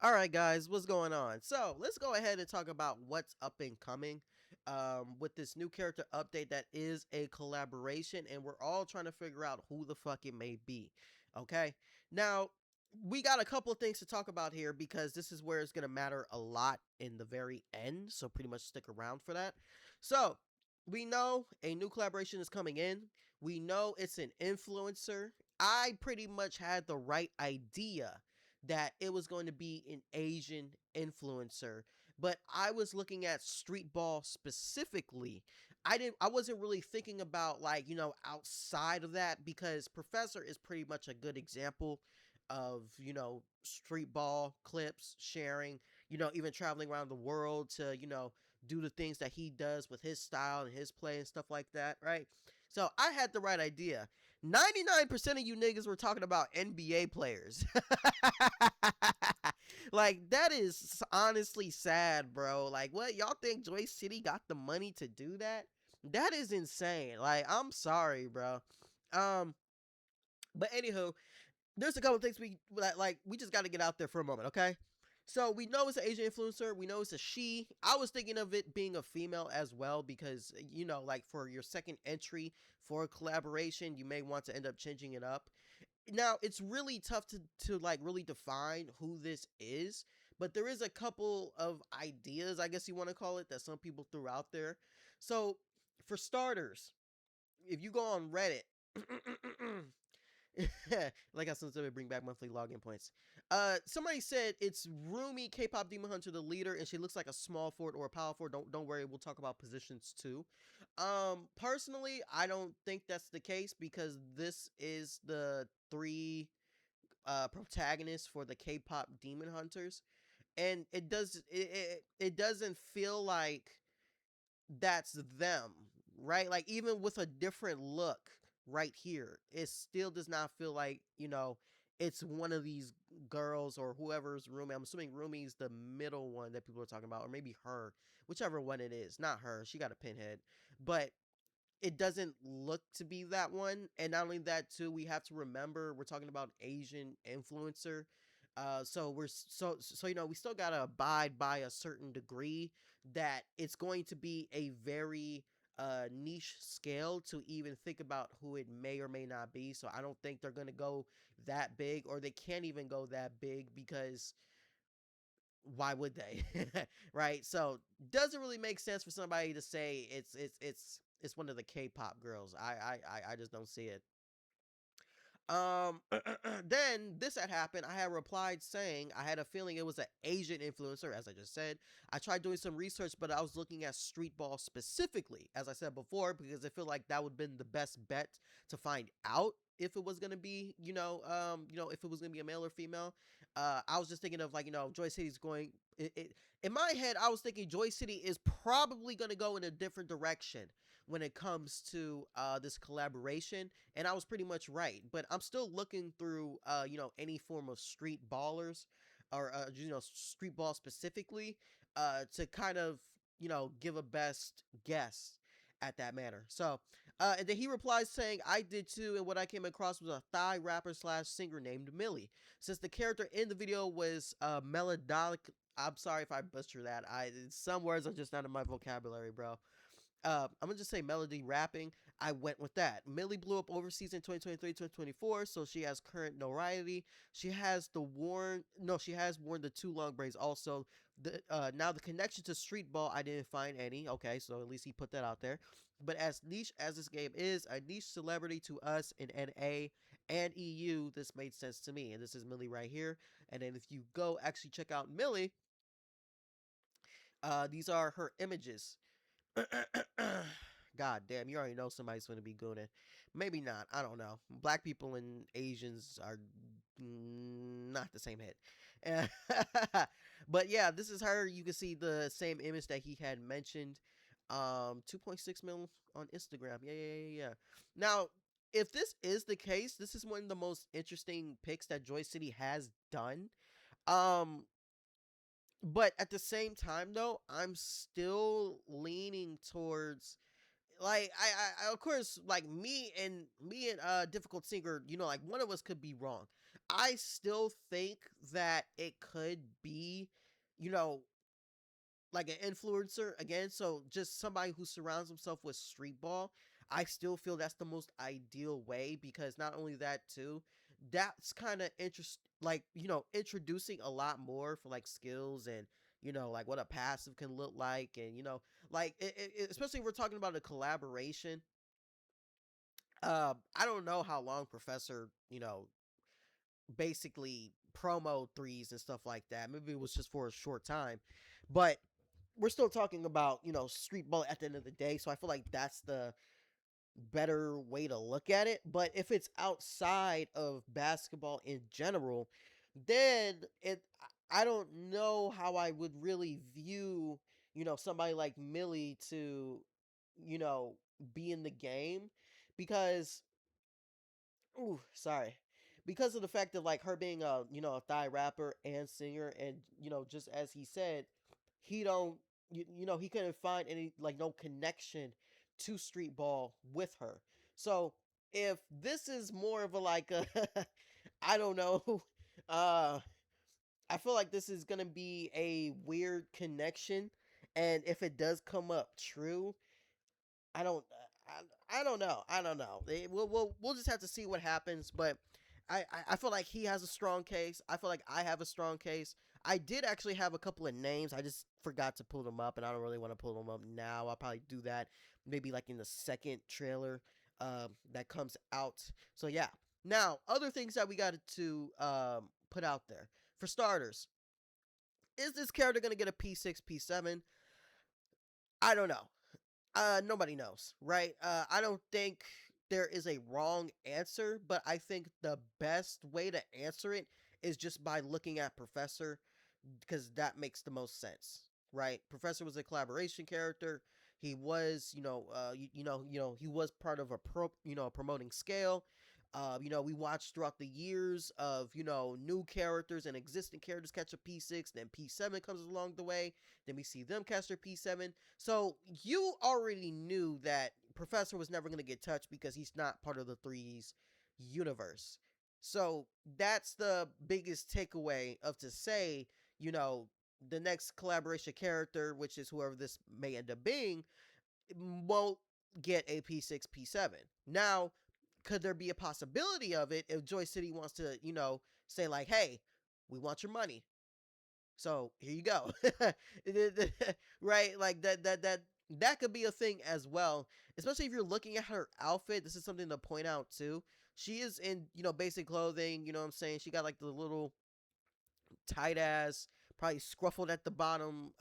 All right, guys, what's going on? So let's go ahead and talk about what's up and coming with this new character update that is a collaboration, and we're all trying to figure out who the fuck it may be. Okay, now we got a couple of things to talk about here because this is where it's going to matter a lot in the very end. So, pretty much stick around for that. So, we know a new collaboration is coming in, we know it's an influencer. I pretty much had the right idea that it was going to be an Asian influencer, but I was looking at street ball specifically. I wasn't really thinking about, like, outside of that, because Professor is pretty much a good example of, street ball clips sharing, even traveling around the world to, do the things that he does with his style and his play and stuff like that, right? So I had the right idea. 99% of you niggas were talking about NBA players. Like, that is honestly sad, bro. Like, what? Y'all think Joy City got the money to do that? That is insane. Like, I'm sorry, bro. Um, but anywho, there's a couple things we just got to get out there for a moment, okay? So we know it's an Asian influencer. We know it's a she. I was thinking of it being a female as well because, like, for your second entry for a collaboration, you may want to end up changing it up. Now it's really tough to like really define who this is, but there is a couple of ideas, I guess you want to call it, that some people threw out there. So for starters, if you go on Reddit, like I said, bring back monthly login points. Somebody said it's Rumi, K-pop Demon Hunter, the leader, and she looks like a small forward or a power forward. Don't worry, we'll talk about positions too. Personally, I don't think that's the case because this is the three protagonists for the K-pop Demon Hunters, and it doesn't feel like that's them, right? Like, even with a different look right here, it still does not feel like, it's one of these girls or whoever's Rumi. I'm assuming Rumi's the middle one that people are talking about, or maybe her, whichever one it is. Not her. She got a pinhead, but it doesn't look to be that one. And not only that, too, we have to remember we're talking about Asian influencer. So we still gotta abide by a certain degree that it's going to be a very niche scale to even think about who it may or may not be. So I don't think they're gonna go that big, or they can't even go that big because why would they? Right? So doesn't really make sense for somebody to say it's one of the K-pop girls. I just don't see it. Then this had happened. I had replied saying I had a feeling it was an Asian influencer, as I just said. I tried doing some research, but I was looking at street ball specifically, as I said before, because I feel like that would have been the best bet to find out if it was gonna be, if it was gonna be a male or female. I was just thinking of, like, Joy City's going. In my head, I was thinking Joy City is probably gonna go in a different direction when it comes to this collaboration, and I was pretty much right. But I'm still looking through, any form of street ballers, or street ball specifically, to kind of, give a best guess at that manner. So, and then he replies saying, "I did too, and what I came across was a Thai rapper slash singer named Millie. Since the character in the video was melodic." I'm sorry if I butcher that. Some words are just not in my vocabulary, bro. I'm gonna just say melody rapping. I went with that. Millie blew up overseas in 2023, 2024, so she has current notoriety. She has worn the two long braids also. Now the connection to street ball, I didn't find any. Okay, so at least he put that out there. But as niche as this game is, a niche celebrity to us in NA and EU, this made sense to me. And this is Millie right here. And then if you go actually check out Millie, these are her images. God damn, you already know somebody's going to be gooning. Maybe not. I don't know. Black people and Asians are not the same hit. But yeah, this is her. You can see the same image that he had mentioned. 2.6 mil on Instagram. Yeah. Now, if this is the case, this is one of the most interesting picks that Joy City has done. Um, but at the same time, though, I'm still leaning towards, like, I of course, like, me and difficult singer, like, one of us could be wrong. I still think that it could be, you know, like an influencer again. So just somebody who surrounds himself with street ball. I still feel that's the most ideal way because not only that too, that's kind of like introducing a lot more for like skills and like what a passive can look like and like especially if we're talking about a collaboration. I don't know how long Professor basically promo threes and stuff like that. Maybe it was just for a short time, but we're still talking about street ball at the end of the day. So I feel like that's the better way to look at it. But if it's outside of basketball in general, then I don't know how I would really view somebody like Millie to you know be in the game because ooh, sorry. Because of the fact of like her being a thigh rapper and singer and just as he said, he don't he couldn't find any like no connection to street ball with her. So if this is more of a like a I don't know, uh I feel like this is gonna be a weird connection, and if it does come up true, I don't. I don't know. I don't know. We'll just have to see what happens. But I feel like he has a strong case. I feel like I have a strong case. I did actually have a couple of names. I just forgot to pull them up, and I don't really want to pull them up now. I'll probably do that maybe like in the second trailer that comes out. So yeah. Now, other things that we got to put out there. For starters, is this character gonna get a P6, P7? I don't know. Nobody knows, right? I don't think there is a wrong answer, but I think the best way to answer it is just by looking at Professor because that makes the most sense, right? Professor was a collaboration character. He was, he was part of a promoting scale. We watched throughout the years of, new characters and existing characters catch a P6, then P7 comes along the way. Then we see them catch their P7. So you already knew that Professor was never going to get touched because he's not part of the Threes universe. So that's the biggest takeaway of to say, you know, the next collaboration character, which is whoever this may end up being, won't get a P6, P7. Now, could there be a possibility of it if Joy City wants to, say like, hey, we want your money. So here you go. Right? Like that could be a thing as well. Especially if you're looking at her outfit. This is something to point out too. She is in, basic clothing, you know what I'm saying? She got like the little tight ass, probably scruffled at the bottom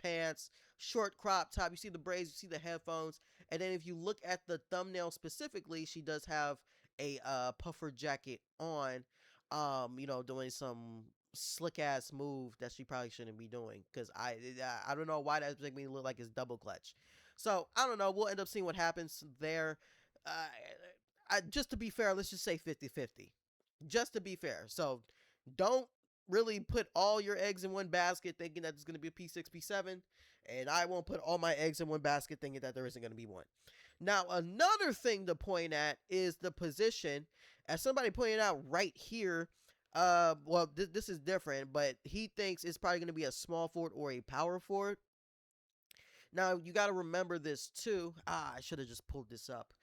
pants, short crop top. You see the braids, you see the headphones, and then if you look at the thumbnail specifically, she does have a puffer jacket on, doing some slick ass move that she probably shouldn't be doing because I don't know why that's making me look like it's double clutch. So I don't know. We'll end up seeing what happens there. Uh, just to be fair, let's just say 50-50. Just to be fair. So don't really put all your eggs in one basket thinking that it's going to be a P6, P7. And I won't put all my eggs in one basket thinking that there isn't going to be one. Now, another thing to point at is the position. As somebody pointed out right here, this is different, but he thinks it's probably going to be a small forward or a power forward. Now, you got to remember this too. I should have just pulled this up.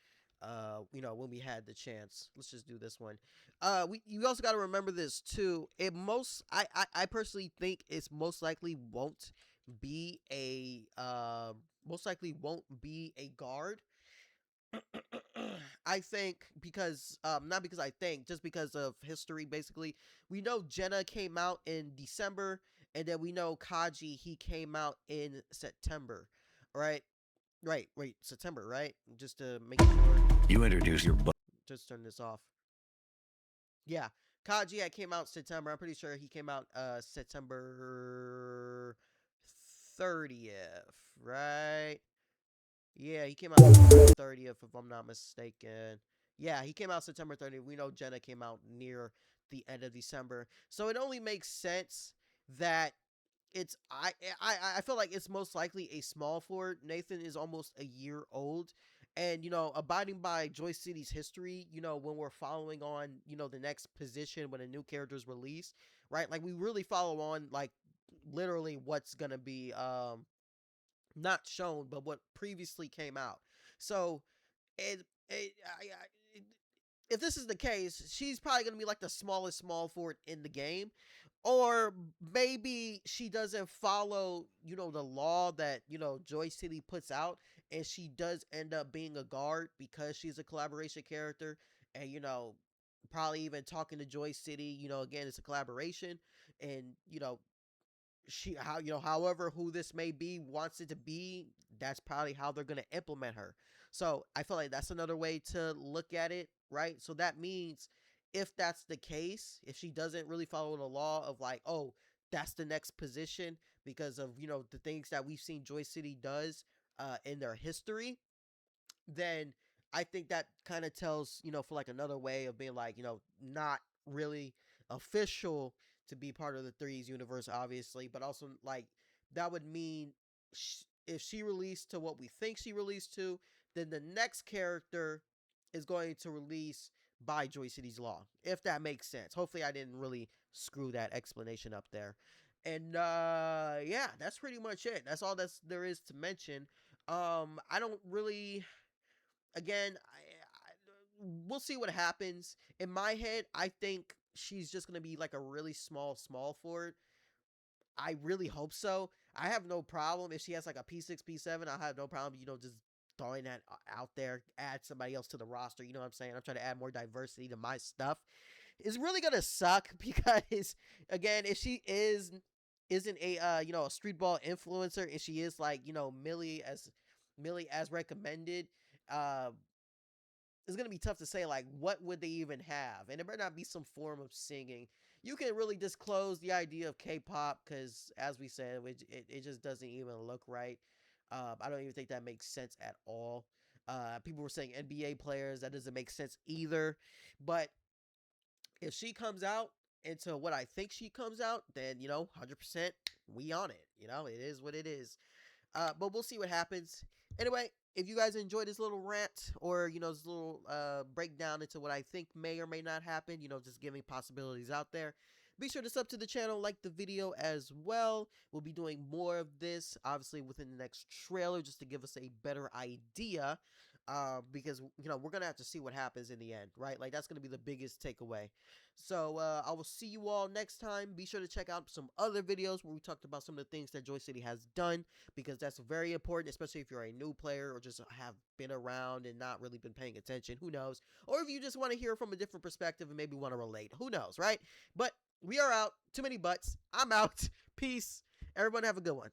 When we had the chance. Let's just do this one. You also got to remember this too. I personally think it's most likely won't be a guard. I think because not because I think, just because of history. Basically, we know Jenna came out in December, and then we know Kaji he came out in September, right? Right, wait, September, right? Just to make sure. You introduce your Just turn this off. Yeah, Kaji came out September. I'm pretty sure he came out September 30th, right? Yeah, he came out September 30th, if I'm not mistaken. Yeah, he came out September 30th. We know Jenna came out near the end of December, so it only makes sense that I feel like it's most likely a small forward. Nathan is almost a year old, and abiding by Joy City's history, when we're following on, the next position when a new character is released, right? Like we really follow on, like literally what's gonna be not shown, but what previously came out. So it, if this is the case, she's probably going to be like the smallest small forward in the game. Or maybe she doesn't follow, the law that, Joy City puts out, and she does end up being a guard because she's a collaboration character, and, probably even talking to Joy City, again, it's a collaboration, and, however who this may be wants it to be, that's probably how they're going to implement her. So I feel like that's another way to look at it, right? So that means if that's the case, if she doesn't really follow the law of like, oh, that's the next position because of the things that we've seen Joy City does in their history, then I think that kind of tells, for like another way of being like, not really official to be part of the Threes universe, obviously, but also like that would mean if she released to what we think she released to, then the next character is going to release by Joy City's law, if that makes sense. Hopefully, I didn't really screw that explanation up there. And yeah, that's pretty much it. That's all there is to mention. I don't really again, we'll see what happens. In my head, I think she's just gonna be like a really small forward. I really hope so. I have no problem if she has like a P6, P7. I have no problem, just throwing that out there, add somebody else to the roster. You know what I'm saying? I'm trying to add more diversity to my stuff. It's really gonna suck because again, if she isn't a a street ball influencer, and she is like Millie as recommended, uh it's gonna be tough to say like what would they even have, and it better not be some form of singing. You can really disclose the idea of K-pop because, as we said, it just doesn't even look right. I don't even think that makes sense at all. People were saying NBA players, that doesn't make sense either. But if she comes out into what I think she comes out, then 100% we on it. It is what it is. But we'll see what happens. Anyway, if you guys enjoyed this little rant or, this little breakdown into what I think may or may not happen, just giving possibilities out there, be sure to sub to the channel, like the video as well. We'll be doing more of this, obviously, within the next trailer, just to give us a better idea. Because, we're going to have to see what happens in the end, right? Like, that's going to be the biggest takeaway. So, I will see you all next time. Be sure to check out some other videos where we talked about some of the things that Joy City has done, because that's very important, especially if you're a new player or just have been around and not really been paying attention. Who knows? Or if you just want to hear from a different perspective and maybe want to relate. Who knows, right? But we are out. Too many butts. I'm out. Peace. Everyone have a good one.